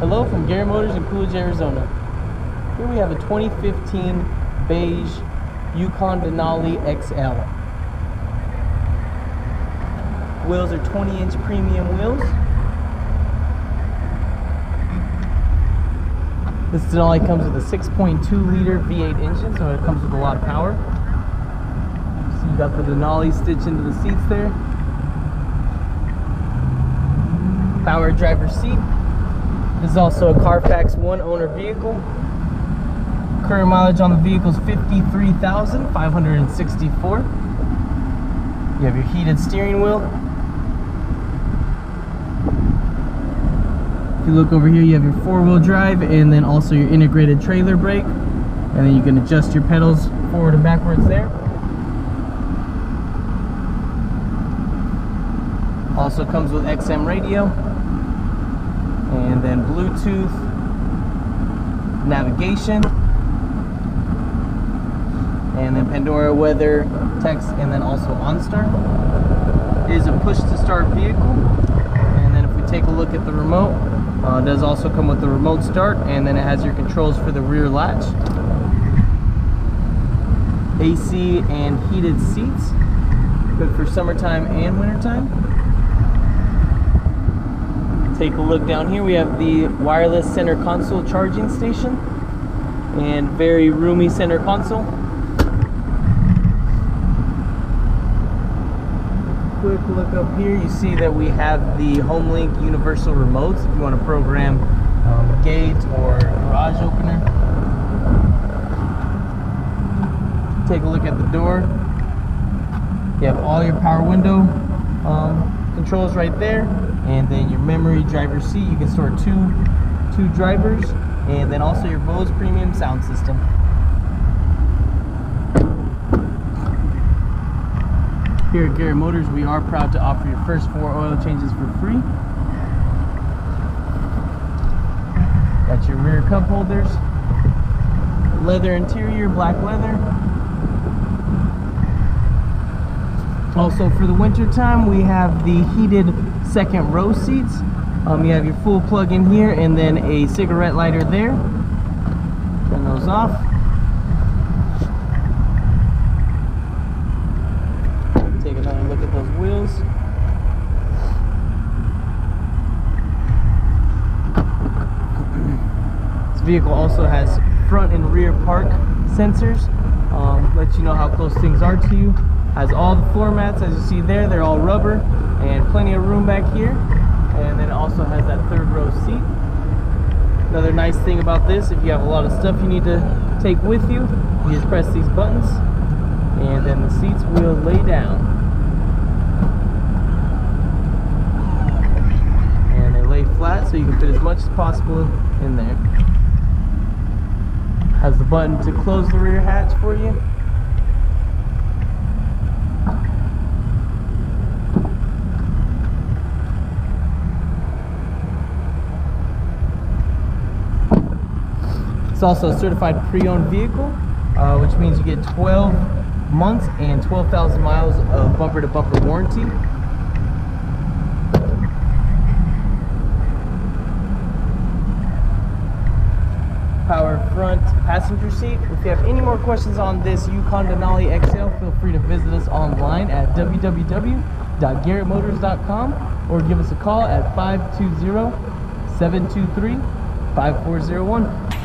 Hello from Garrett Motors in Coolidge, Arizona. Here we have a 2015 beige Yukon Denali XL. Wheels are 20-inch premium wheels. This Denali comes with a 6.2-liter V8 engine, so it comes with a lot of power. So you got the Denali stitched into the seats there. Power driver's seat. This is also a CARFAX one-owner vehicle. Current mileage on the vehicle is 53,564. You have your heated steering wheel. If you look over here, you have your four-wheel drive and then also your integrated trailer brake. And then you can adjust your pedals forward and backwards there. Also comes with XM radio. And then Bluetooth, navigation, and then Pandora weather, text, and then also OnStar. It is a push-to-start vehicle. And then if we take a look at the remote, it does also come with the remote start, and then it has your controls for the rear latch, AC and heated seats, good for summertime and wintertime. Take a look down here. We have the wireless center console charging station and very roomy center console. Quick look up here, you see that we have the HomeLink universal remotes if you want to program a gate or garage opener. Take a look at the door. You have all your power window controls right there. And then your memory driver's seat, you can store two drivers, and then also your Bose premium sound system. Here at Garrett Motors, we are proud to offer your first 4 oil changes for free. Got your rear cup holders, leather interior, black leather. Also for the winter time, we have the heated second row seats. You have your full plug in here and then a cigarette lighter there. Turn those off. Take another look at those wheels. This vehicle also has front and rear park sensors. Let you know how close things are to you. Has all the floor mats, as you see there, they're all rubber, and plenty of room back here. And then it also has that third row seat. Another nice thing about this, if you have a lot of stuff you need to take with you, you just press these buttons and then the seats will lay down. And they lay flat so you can fit as much as possible in there. Has the button to close the rear hatch for you. It's also a certified pre-owned vehicle, which means you get 12 months and 12,000 miles of bumper-to-bumper warranty. Power front passenger seat. If you have any more questions on this Yukon Denali XL, feel free to visit us online at www.garrettmotors.com or give us a call at 520-723-5401.